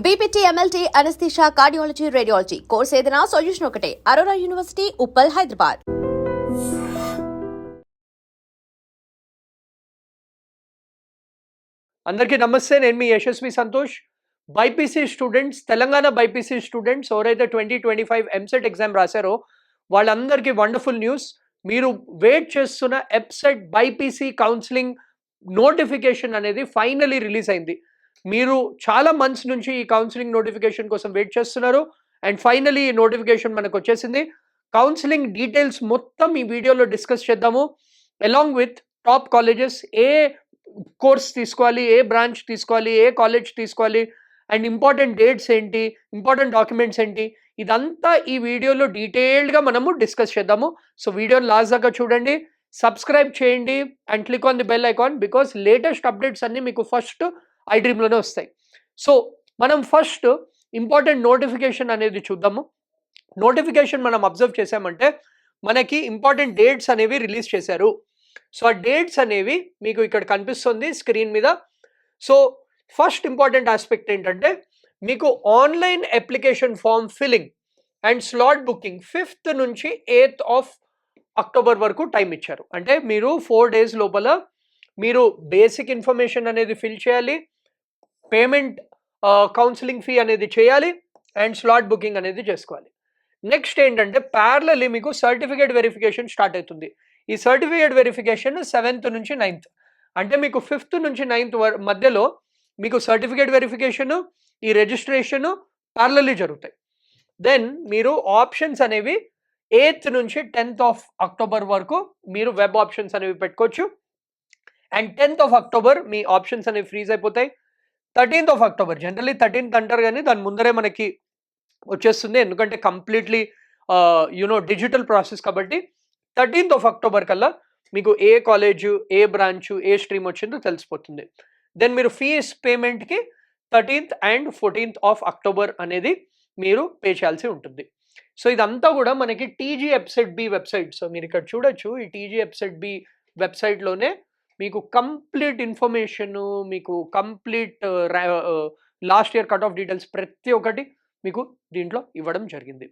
BPT, MLT, anaesthesia, cardiology, radiology course ఏదైనా solution ఒకటే. Aurora university, Uppal, Hyderabad. అందరికీ నమస్తే. నేను మీ Yashasvi Santosh. BiPC students, Telangana BiPC students ఎవరైతే 2025 ఎంసెట్ ఎగ్జామ్ రాశారో వాళ్ళందరికీ వండర్ఫుల్ న్యూస్. మీరు వెయిట్ చేస్తున్న ఎంసెట్ బైపీసీ కౌన్సిలింగ్ నోటిఫికేషన్ అనేది ఫైనలీ రిలీజ్ అయింది. మీరు చాలా మంత్స్ నుంచి ఈ కౌన్సిలింగ్ నోటిఫికేషన్ కోసం వెయిట్ చేస్తున్నారు అండ్ ఫైనలీ ఈ నోటిఫికేషన్ మనకు వచ్చేసింది. కౌన్సిలింగ్ డీటెయిల్స్ మొత్తం ఈ వీడియోలో డిస్కస్ చేద్దాము. Along with top colleges, A course తీసుకోవాలి, ఏ బ్రాంచ్ తీసుకోవాలి, ఏ కాలేజ్ తీసుకోవాలి అండ్ ఇంపార్టెంట్ డేట్స్ ఏంటి, ఇంపార్టెంట్ డాక్యుమెంట్స్ ఏంటి, ఇదంతా ఈ వీడియోలో డీటెయిల్డ్గా మనము డిస్కస్ చేద్దాము. సో వీడియోని లాస్ట్ దాకా చూడండి, సబ్స్క్రైబ్ చేయండి and click on the bell icon because latest updates అన్నీ మీకు ఫస్ట్ ఐడ్రీమ్లోనే వస్తాయి. సో మనం ఫస్ట్ ఇంపార్టెంట్ నోటిఫికేషన్ అనేది చూద్దాము. నోటిఫికేషన్ మనం అబ్జర్వ్ చేసామంటే మనకి ఇంపార్టెంట్ డేట్స్ అనేవి రిలీజ్ చేశారు. సో ఆ డేట్స్ అనేవి మీకు ఇక్కడ కనిపిస్తుంది స్క్రీన్ మీద. సో ఫస్ట్ ఇంపార్టెంట్ ఆస్పెక్ట్ ఏంటంటే మీకు online application form filling and slot booking 5th నుంచి 8th ఆఫ్ అక్టోబర్ వరకు టైం ఇచ్చారు. అంటే మీరు 4 days లోపల మీరు బేసిక్ ఇన్ఫర్మేషన్ అనేది ఫిల్ చేయాలి, పేమెంట్ కౌన్సిలింగ్ ఫీ అనేది చేయాలి అండ్ స్లాట్ బుకింగ్ అనేది చేసుకోవాలి. నెక్స్ట్ ఏంటంటే ప్యారలల్లీ మీకు సర్టిఫికేట్ వెరిఫికేషన్ స్టార్ట్ అవుతుంది. ఈ సర్టిఫికేట్ వెరిఫికేషన్ 7th నుంచి 9th, అంటే మీకు 5th నుంచి 9th మధ్యలో మీకు సర్టిఫికేట్ వెరిఫికేషన్, ఈ రిజిస్ట్రేషన్ ప్యారలల్లీ జరుగుతాయి. దెన్ మీరు ఆప్షన్స్ అనేవి 8th నుంచి 10th ఆఫ్ అక్టోబర్ వరకు మీరు వెబ్ ఆప్షన్స్ అనేవి పెట్టుకోవచ్చు and 10th of October me options అనేవి ఫ్రీజ్ అయిపోతాయి. 13th of October, generally 13th అంటారు కానీ దాని ముందరే మనకి వచ్చేస్తుంది, ఎందుకంటే కంప్లీట్లీ డిజిటల్ ప్రాసెస్ కాబట్టి 13th ఆఫ్ అక్టోబర్ కల్లా మీకు ఏ కాలేజు, ఏ బ్రాంచు, ఏ స్ట్రీమ్ వచ్చిందో తెలిసిపోతుంది. దెన్ మీరు ఫీజ్ పేమెంట్కి 13th and 14th of October అనేది మీరు పే చేయాల్సి ఉంటుంది. సో ఇదంతా కూడా మనకి TG website B website. So మీరు ఇక్కడ చూడొచ్చు, ఈ టీజీ వెబ్సైట్ బి వెబ్సైట్లోనే మీకు కంప్లీట్ ఇన్ఫర్మేషను, మీకు complete last year cut off details ప్రతి ఒక్కటి మీకు దీంట్లో ఇవ్వడం జరిగింది.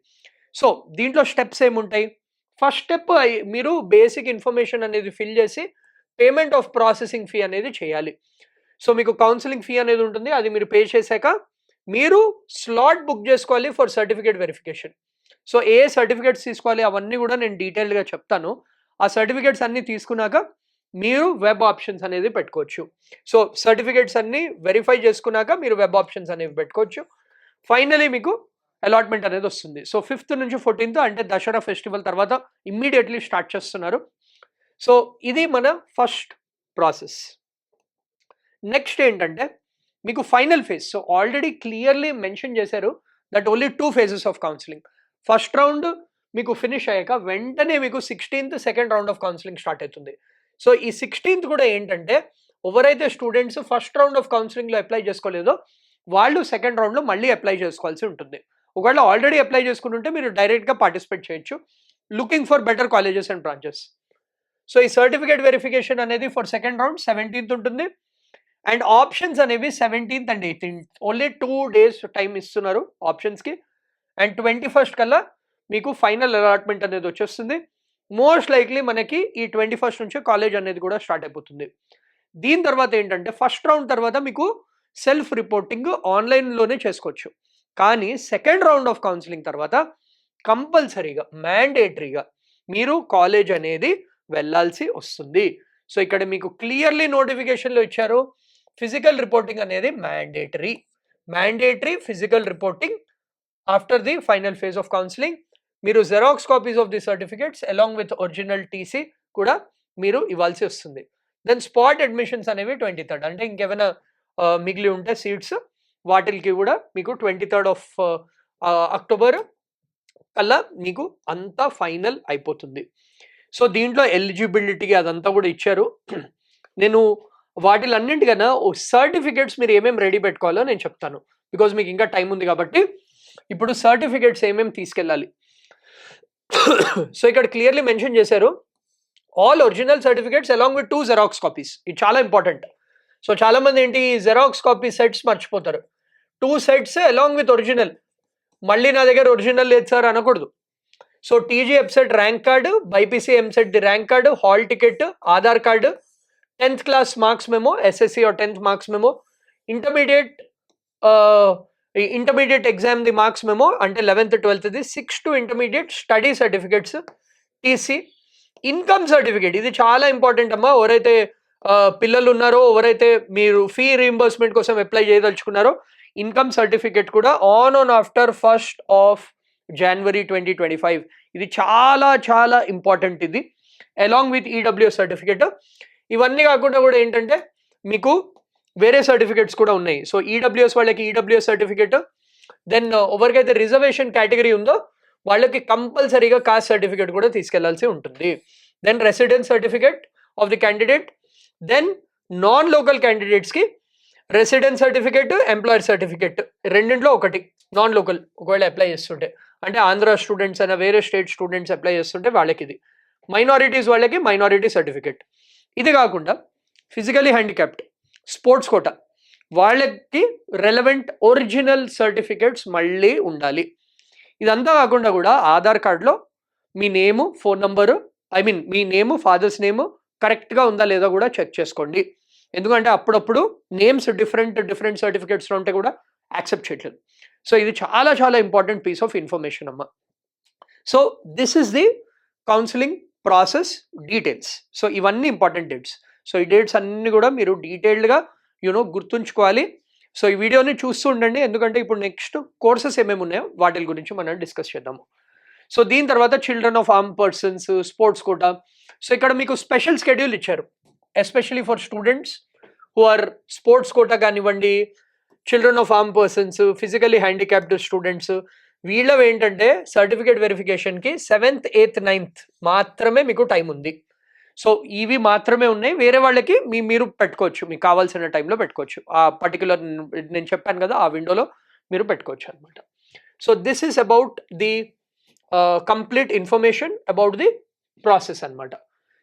సో దీంట్లో స్టెప్స్ ఏముంటాయి? ఫస్ట్ స్టెప్ మీరు బేసిక్ ఇన్ఫర్మేషన్ అనేది ఫిల్ చేసి పేమెంట్ ఆఫ్ ప్రాసెసింగ్ ఫీ అనేది చేయాలి. సో మీకు కౌన్సిలింగ్ ఫీ అనేది ఉంటుంది, అది మీరు పే చేశాక మీరు స్లాట్ బుక్ చేసుకోవాలి for certificate verification. So A certificates తీసుకోవాలి అవన్నీ కూడా నేను డీటెయిల్డ్గా చెప్తాను. ఆ సర్టిఫికేట్స్ అన్నీ తీసుకున్నాక మీరు వెబ్ ఆప్షన్స్ అనేది పెట్టుకోవచ్చు. సో సర్టిఫికేట్స్ అన్నీ వెరిఫై చేసుకున్నాక మీరు వెబ్ ఆప్షన్స్ అనేవి పెట్టుకోవచ్చు. ఫైనలీ మీకు అలాట్మెంట్ అనేది వస్తుంది. సో 5th నుంచి 14th అంటే దసరా ఫెస్టివల్ తర్వాత ఇమ్మీడియట్లీ స్టార్ట్ చేస్తున్నారు. సో ఇది మన ఫస్ట్ ప్రాసెస్. నెక్స్ట్ ఏంటంటే మీకు final phase. So already clearly mention చేశారు that only 2 phases of counselling. First round మీకు ఫినిష్ అయ్యాక వెంటనే మీకు 16th second round of counselling start అవుతుంది. సో ఈ 16th కూడా ఏంటంటే ఎవరైతే స్టూడెంట్స్ ఫస్ట్ రౌండ్ ఆఫ్ కౌన్సిలింగ్లో అప్లై చేసుకోలేదో వాళ్ళు సెకండ్ రౌండ్లో మళ్ళీ అప్లై చేసుకోవాల్సి ఉంటుంది. ఒకవేళ ఆల్రెడీ అప్లై చేసుకుంటుంటే మీరు డైరెక్ట్గా పార్టిసిపేట్ చేయొచ్చు, looking for better colleges and branches. So ఈ సర్టిఫికేట్ వెరిఫికేషన్ అనేది ఫర్ సెకండ్ రౌండ్ 17th ఉంటుంది అండ్ ఆప్షన్స్ అనేవి 17th and 18th, only 2 days time ఇస్తున్నారు ఆప్షన్స్కి. అండ్ 21st కల్లా మీకు ఫైనల్ అలాట్మెంట్ అనేది వచ్చేస్తుంది. మోస్ట్ లైక్లీ మనకి ఈ 21st నుంచి కాలేజ్ అనేది కూడా స్టార్ట్ అయిపోతుంది. దీని తర్వాత ఏంటంటే ఫస్ట్ రౌండ్ తర్వాత మీకు సెల్ఫ్ రిపోర్టింగ్ ఆన్లైన్లోనే చేసుకోవచ్చు, కానీ సెకండ్ రౌండ్ ఆఫ్ కౌన్సిలింగ్ తర్వాత కంపల్సరీగా మ్యాండేటరీగా మీరు కాలేజ్ అనేది వెళ్ళాల్సి వస్తుంది. సో ఇక్కడ మీకు క్లియర్లీ నోటిఫికేషన్లో ఇచ్చారు, ఫిజికల్ రిపోర్టింగ్ అనేది mandatory physical reporting after the final phase of counselling. మీరు xerox copies of the certificates along with original TC కూడా మీరు ఇవ్వాల్సి వస్తుంది. దెన్ స్పాట్ అడ్మిషన్స్ అనేవి 23rd, అంటే ఇంకేమైనా మిగిలి ఉంటే సీట్స్ వాటికి కూడా మీకు 23rd ఆఫ్ అక్టోబర్ కల్లా మీకు అంతా ఫైనల్ అయిపోతుంది. సో దీంట్లో ఎలిజిబిలిటీ అదంతా కూడా ఇచ్చారు. నేను వాటిలన్నింటికన్నా సర్టిఫికేట్స్ మీరు ఏమేమి రెడీ పెట్టుకోవాలో నేను చెప్తాను, బికాజ్ మీకు ఇంకా టైం ఉంది కాబట్టి. ఇప్పుడు సర్టిఫికేట్స్ ఏమేమి తీసుకెళ్ళాలి. సో ఇక్కడ క్లియర్లీ మెన్షన్ చేశారు, all original certificates along with 2 xerox copies. ఇది చాలా ఇంపార్టెంట్. సో చాలామంది ఏంటి జెరాక్స్ కాపీ సెట్స్ మర్చిపోతారు. 2 sets అలాంగ్ విత్ ఒరిజినల్. మళ్ళీ నా దగ్గర ఒరిజినల్ లేదు సార్ అనకూడదు. So TG EAPCET rank card, BiPC EAMCET the rank card, hall ticket, Aadhaar card, 10th class marks memo, SSC or 10th marks memo, intermediate exam the marks memo అంటే 11th 12th the, 6 to intermediate study certificates, TC, income certificate. ఇది చాలా important అమ్మా. ఎవరైతే పిల్లలు ఉన్నారో, ఎవరైతే మీరు fee reimbursement కోసం అప్లై చేయదలుచుకున్నారో, ఇన్కమ్ సర్టిఫికేట్ కూడా on after 1st of January 2025. ఇది చాలా చాలా ఇంపార్టెంట్. ఇది అలాంగ్ విత్ ఈడబ్ల్యూఎస్ సర్టిఫికేట్. ఇవన్నీ కాకుండా కూడా ఏంటంటే మీకు వేరే సర్టిఫికేట్స్ కూడా ఉన్నాయి. సో ఈడబ్ల్యూఎస్ వాళ్ళకి ఈడబ్ల్యూఎస్ సర్టిఫికేట్, దెన్ ఎవరికైతే రిజర్వేషన్ కేటగిరీ ఉందో వాళ్ళకి కంపల్సరీగా కాస్ట్ సర్టిఫికేట్ కూడా తీసుకెళ్లాల్సి ఉంటుంది. Then residence certificate of the candidate, then non local క్యాండిడేట్స్కి రెసిడెన్స్ సర్టిఫికేట్, ఎంప్లాయర్ సర్టిఫికేట్, రెండింటిలో ఒకటి నాన్ లోకల్ ఒకవేళ అప్లై చేస్తుంటే, అంటే ఆంధ్ర స్టూడెంట్స్ అయినా వేరే స్టేట్ స్టూడెంట్స్ అప్లై చేస్తుంటే వాళ్ళకి ఇది. మైనారిటీస్ వాళ్ళకి మైనారిటీ సర్టిఫికేట్. ఇది కాకుండా ఫిజికలీ హ్యాండిక్యాప్డ్, స్పోర్ట్స్ కోటా వాళ్ళకి రెలవెంట్ ఒరిజినల్ సర్టిఫికేట్స్ మళ్ళీ ఉండాలి. ఇదంతా కాకుండా కూడా ఆధార్ కార్డులో మీ నేము, ఫోన్ నంబరు, మీ నేము, ఫాదర్స్ నేము కరెక్ట్గా ఉందా లేదా కూడా చెక్ చేసుకోండి. ఎందుకంటే అప్పుడప్పుడు నేమ్స్ డిఫరెంట్ సర్టిఫికేట్స్లో ఉంటే కూడా యాక్సెప్ట్ చేయట్లేదు. సో ఇది చాలా చాలా ఇంపార్టెంట్ పీస్ ఆఫ్ ఇన్ఫర్మేషన్ అమ్మ. So this is the counselling process details. So ఇవన్నీ ఇంపార్టెంట్ డేట్స్. సో ఈ డేట్స్ అన్నీ కూడా మీరు డీటెయిల్డ్గా గుర్తుంచుకోవాలి. సో ఈ వీడియోని చూస్తూ ఉండండి, ఎందుకంటే ఇప్పుడు నెక్స్ట్ కోర్సెస్ ఏమేమి ఉన్నాయో వాటి గురించి మనం డిస్కస్ చేద్దాము. సో దీని తర్వాత children of arm persons, sports quota. So ఇక్కడ మీకు స్పెషల్ షెడ్యూల్ ఇచ్చారు, especially for students who are sports quota కానివ్వండి, children of arm persons, physically handicapped students, వీళ్ళవి ఏంటంటే సర్టిఫికేట్ వెరిఫికేషన్కి 7th 8th 9th మాత్రమే మీకు టైం ఉంది. సో ఇవి మాత్రమే ఉన్నాయి. వేరే వాళ్ళకి మీరు పెట్టుకోవచ్చు, మీకు కావాల్సిన టైంలో పెట్టుకోవచ్చు. ఆ పర్టికులర్ నేను చెప్పాను కదా ఆ విండోలో మీరు పెట్టుకోవచ్చు అనమాట. So this is about the complete information about the process అనమాట.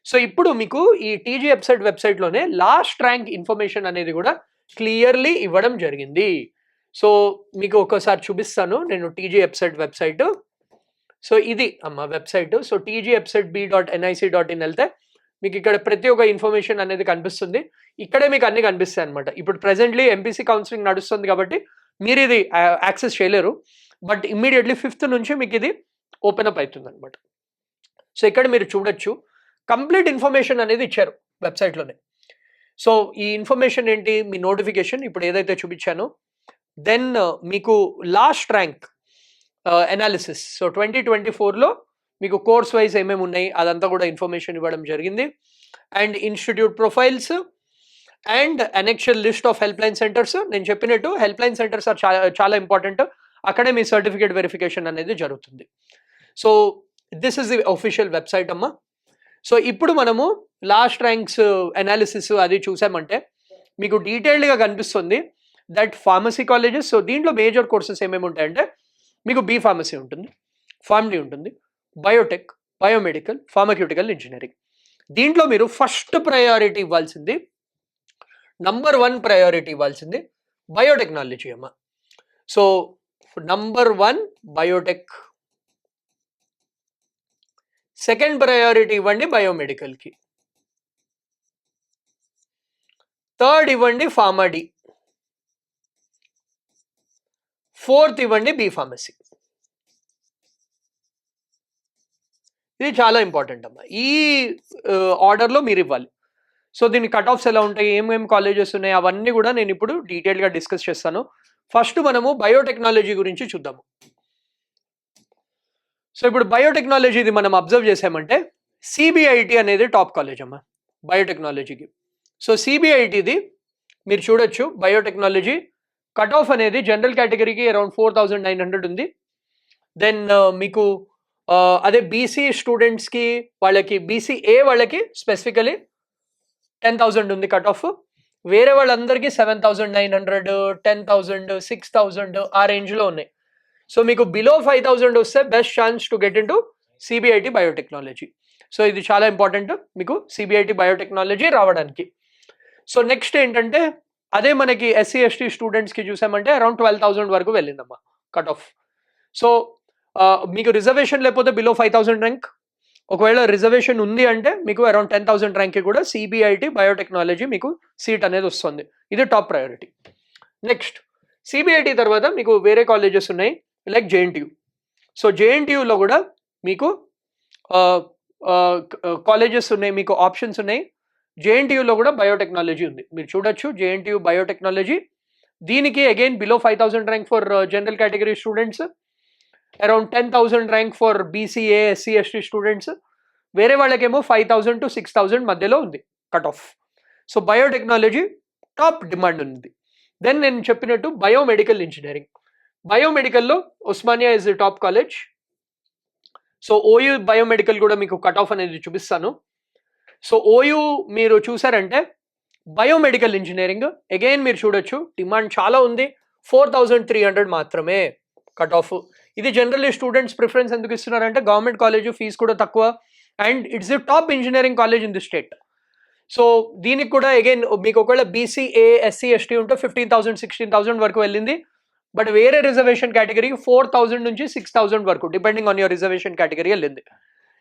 సో ఇప్పుడు మీకు ఈ టీజీ వెబ్సైట్లోనే లాస్ట్ ర్యాంక్ ఇన్ఫర్మేషన్ అనేది కూడా క్లియర్లీ ఇవ్వడం జరిగింది. సో మీకు ఒకసారి చూపిస్తాను నేను టీజీ వెబ్సైట్. సో ఇది అమ్మ వెబ్సైట్. సో tgfsetb.nic.in వెళ్తే మీకు ఇక్కడ ప్రతి ఒక్క ఇన్ఫర్మేషన్ అనేది కనిపిస్తుంది. ఇక్కడే మీకు అన్ని కనిపిస్తాయి అనమాట. ఇప్పుడు ప్రెసెంట్లీ ఎంపీసీ కౌన్సిలింగ్ నడుస్తుంది కాబట్టి మీరు ఇది యాక్సెస్ చేయలేరు, బట్ ఇమ్మీడియట్లీ 5th నుంచి మీకు ఇది ఓపెన్ అప్ అవుతుంది అనమాట. సో ఇక్కడ మీరు చూడొచ్చు కంప్లీట్ ఇన్ఫర్మేషన్ అనేది ఇచ్చారు వెబ్సైట్లోనే. సో ఈ ఇన్ఫర్మేషన్ ఏంటి, మీ నోటిఫికేషన్ ఇప్పుడు ఏదైతే చూపించానో, దెన్ మీకు లాస్ట్ ర్యాంక్ అనాలిసిస్. సో 2024లో మీకు కోర్స్ వైజ్ ఏమేమి ఉన్నాయి అదంతా కూడా ఇన్ఫర్మేషన్ ఇవ్వడం జరిగింది. And institute profiles and annexure list of helpline centres. నేను చెప్పినట్టు హెల్ప్ లైన్ సెంటర్స్ ఆర్ చాలా ఇంపార్టెంట్. అక్కడే మీ సర్టిఫికేట్ వెరిఫికేషన్ అనేది జరుగుతుంది. So this is the official website అమ్మా. సో ఇప్పుడు మనము లాస్ట్ ర్యాంక్స్ అనాలిసిస్ అది చూసామంటే మీకు డీటెయిల్డ్గా కనిపిస్తుంది దట్ ఫార్మసీ కాలేజెస్. సో దీంట్లో మేజర్ కోర్సెస్ ఏమేమి ఉంటాయంటే మీకు బీ ఫార్మసీ ఉంటుంది, ఫార్మడీ ఉంటుంది, బయోటెక్, బయోమెడికల్, ఫార్మాక్యూటికల్ ఇంజనీరింగ్. దీంట్లో మీరు ఫస్ట్ ప్రయారిటీ ఇవ్వాల్సింది, నంబర్ 1 ప్రయారిటీ ఇవ్వాల్సింది బయోటెక్నాలజీ అమ్మ. So number 1 Biotech, second priority ఇవ్వండి బయోమెడికల్కి, థర్డ్ ఇవ్వండి ఫార్మడీ, 4th ఇవ్వండి బీ ఫార్మసీ. ఇది చాలా ఇంపార్టెంట్ అమ్మా. ఈ ఆర్డర్లో మీరు ఇవ్వాలి. సో దీని కట్ ఆఫ్స్ ఎలా ఉంటాయి, ఏమేమి కాలేజెస్ ఉన్నాయి అవన్నీ కూడా నేను ఇప్పుడు డీటెయిల్గా డిస్కస్ చేస్తాను. ఫస్ట్ మనము బయోటెక్నాలజీ గురించి చూద్దాము. సో ఇప్పుడు బయోటెక్నాలజీది మనం అబ్జర్వ్ చేసామంటే సిబిఐటి అనేది టాప్ కాలేజ్ అమ్మా బయోటెక్నాలజీకి. సో సిబిఐటిది మీరు చూడొచ్చు, బయోటెక్నాలజీ కట్ ఆఫ్ అనేది జనరల్ కేటగిరీకి అరౌండ్ 4900 ఉంది. దెన్ మీకు అదే బీసీ స్టూడెంట్స్కి వాళ్ళకి బీసీఏ వాళ్ళకి స్పెసిఫికలీ 10,000 ఉంది కట్ ఆఫ్. వేరే వాళ్ళందరికీ 7,900, 10,000, 6,000 ఆ రేంజ్లో ఉన్నాయి. సో మీకు బిలో 5,000 వస్తే best chance to get in to CBIT biotechnology. So ఇది చాలా ఇంపార్టెంట్ మీకు సిబిఐటి బయోటెక్నాలజీ రావడానికి. సో నెక్స్ట్ ఏంటంటే అదే మనకి ఎస్సీ ఎస్టీ స్టూడెంట్స్కి చూసామంటే అరౌండ్ 12,000 వరకు వెళ్ళిందమ్మా కట్ ఆఫ్. సో మీకు రిజర్వేషన్ లేకపోతే బిలో 5,000 ర్యాంక్, ఒకవేళ రిజర్వేషన్ ఉంది అంటే మీకు అరౌండ్ 10,000 ర్యాంక్కి కూడా సిబిఐటి బయోటెక్నాలజీ మీకు సీట్ అనేది వస్తుంది. ఇది టాప్ ప్రయారిటీ. నెక్స్ట్ సిబిఐటి తర్వాత మీకు వేరే కాలేజెస్ ఉన్నాయి లైక్ జేఎన్టీయూ. సో జేఎన్టీయూలో కూడా మీకు కాలేజెస్ ఉన్నాయి, మీకు ఆప్షన్స్ ఉన్నాయి. జేఎన్టీయూలో కూడా బయోటెక్నాలజీ ఉంది, మీరు చూడొచ్చు జేఎన్టీయూ బయోటెక్నాలజీ. దీనికి again below 5,000 rank for general category students, around 10,000 rank for BCA SC ST students. వేరే వాళ్ళకేమో 5,000 to 6,000 మధ్యలో ఉంది cut off. So biotechnology top demand ఉంది. దెన్ నేను చెప్పినట్టు బయోమెడికల్ ఇంజనీరింగ్. బయోమెడికల్లో Osmania is the top college. So OU biomedical కూడా మీకు కట్ ఆఫ్ అనేది చూపిస్తాను. సో ఓయూ మీరు చూసారంటే బయోమెడికల్ ఇంజనీరింగ్ అగైన్ మీరు చూడొచ్చు డిమాండ్ చాలా ఉంది. 4,300 మాత్రమే కట్ ఆఫ్. ఇది జనరల్లీ స్టూడెంట్స్ ప్రిఫరెన్స్ ఎందుకు ఇస్తున్నారంటే గవర్నమెంట్ కాలేజ్ ఫీజు కూడా తక్కువ and it's the top engineering college in the state. So దీనికి కూడా అగైన్ మీకు ఒకవేళ బీసీఏ ఎస్సీ ఎస్టీ ఉంటే 15,000 16,000 వరకు వెళ్ళింది. బట్ వేరే రిజర్వేషన్ కేటగిరీకి 4,000 నుంచి 6,000 వరకు depending on your reservation category వెళ్ళింది.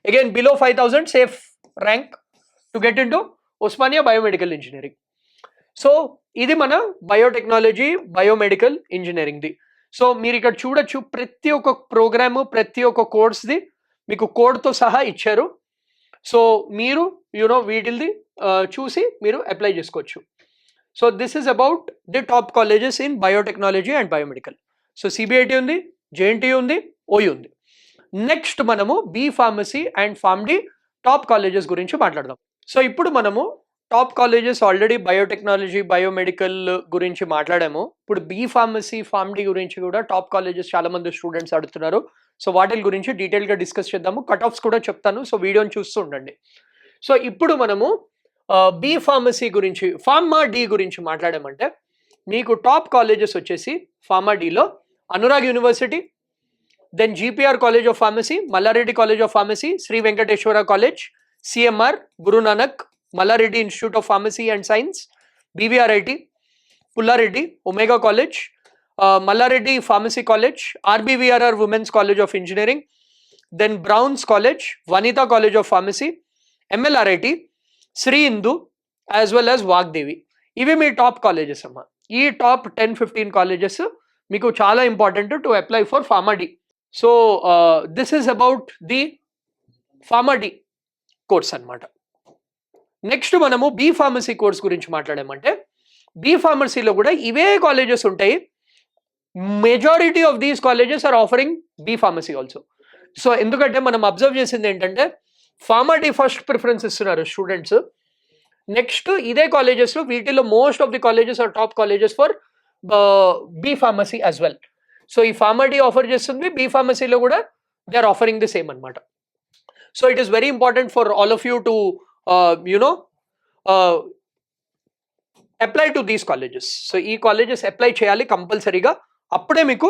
Again below 5,000 safe rank to get in to Osmania biomedical engineering. So ఇది మన బయోటెక్నాలజీ బయోమెడికల్ ఇంజనీరింగ్ది. సో మీరు ఇక్కడ చూడొచ్చు ప్రతి ఒక్క ప్రోగ్రాము ప్రతి ఒక్క కోర్స్ది మీకు కోడ్తో సహా ఇచ్చారు. సో మీరు వీటిల్ది చూసి మీరు అప్లై చేసుకోవచ్చు. So this is about the top colleges in biotechnology and biomedical. So CBIT ఉంది, జేఎన్టీయూ ఉంది, ఓయూ ఉంది. నెక్స్ట్ మనము B pharmacy and PharmD top colleges గురించి మాట్లాడదాం. సో ఇప్పుడు మనము top colleges already biotechnology biomedical గురించి మాట్లాడాము. ఇప్పుడు బీ ఫార్మసీ ఫార్మ్డీ గురించి కూడా టాప్ కాలేజెస్ చాలా మంది స్టూడెంట్స్ అడుగుతున్నారు. సో వాటి గురించి డీటెయిల్గా డిస్కస్ చేద్దాము. కట్ ఆఫ్స్ కూడా చెప్తాను, సో వీడియోని చూస్తూ ఉండండి. సో ఇప్పుడు మనము బీ ఫార్మసీ గురించి ఫార్మా డి గురించి మాట్లాడామంటే మీకు టాప్ కాలేజెస్ వచ్చేసి ఫార్మా డిలో Anurag university, then GPR college of pharmacy, Malla Reddy college of pharmacy, Shri Venkateswara college, CMR, Guru Nanak, Malla Reddy institute of pharmacy and science, BVRIT, Pulla Reddy, Omega college, Malla Reddy pharmacy college, RBVRR women's college of engineering, then Browns college, Vanita college of pharmacy, MLRIT, Shri Indu as well as Vagdevi. ఇవి మీ top colleges అమ్మా. ఈ top 10-15 colleges మీకు చాలా important to apply for pharma D. So this is about the pharma D course అనమాట. Next మనము B pharmacy course గురించి మాట్లాడామంటే బీ ఫార్మసీలో కూడా ఇవే కాలేజెస్ ఉంటాయి. Majority of these colleges are offering B pharmacy also. So ఎందుకంటే మనం అబ్జర్వ్ చేసింది ఏంటంటే ఫార్మా డి ఫస్ట్ ప్రిఫరెన్స్ ఇస్తున్నారు స్టూడెంట్స్. నెక్స్ట్ ఇదే కాలేజెస్లో వీటిలో most of the colleges are top colleges for B pharmacy as well. So ఈ ఫార్మా డి ఆఫర్ చేస్తుంది, బీ ఫార్మసీలో కూడా they are offering the same అనమాట. So it is very important for all of you to apply to these colleges. So ఈ colleges apply చేయాలి కంపల్సరీగా, అప్పుడే మీకు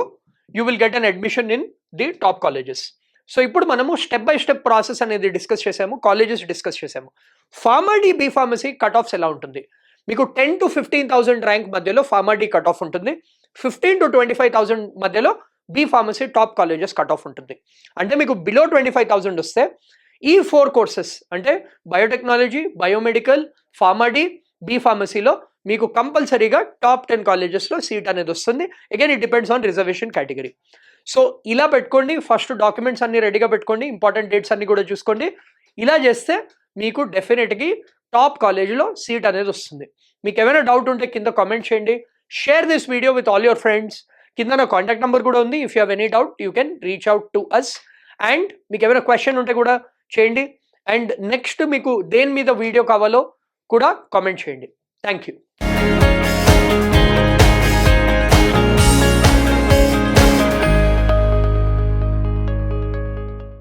you will get an admission in the top colleges. So ఇప్పుడు మనము step by step process అనేది discuss చేసాము, colleges discuss చేసాము. Pharma D B pharmacy cut offs ఎలా ఉంటుంది? మీకు 10,000 to 15,000 ర్యాంక్ మధ్యలో ఫార్మా డి కట్ ఆఫ్ ఉంటుంది. 15,000 to 25,000 మధ్యలో B pharmacy top colleges cut off ఉంటుంది. అంటే మీకు బిలో 25,000 వస్తే ఈ 4 కోర్సెస్ అంటే biotechnology, biomedical, pharma D, B ఫార్మసీలో మీకు కంపల్సరీగా టాప్ 10 కాలేజెస్లో సీట్ అనేది వస్తుంది. Again it depends on reservation category. So ఇలా పెట్టుకోండి, ఫస్ట్ డాక్యుమెంట్స్ అన్ని రెడీగా పెట్టుకోండి, ఇంపార్టెంట్ డేట్స్ అన్ని కూడా చూసుకోండి. ఇలా చేస్తే మీకు డెఫినెట్గా టాప్ కాలేజీలో సీట్ అనేది వస్తుంది. మీకు ఏమైనా డౌట్ ఉంటే కింద కామెంట్ చేయండి. Share this video with all your friends. కింద నా కాంటాక్ట్ నెంబర్ కూడా ఉంది. If you have any doubt you can reach out to us. And మీకు ఏమైనా క్వశ్చన్ ఉంటే కూడా చేయండి. అండ్ నెక్స్ట్ మీకు దేని మీద వీడియో కావాలో కూడా కామెంట్ చేయండి. Thank you.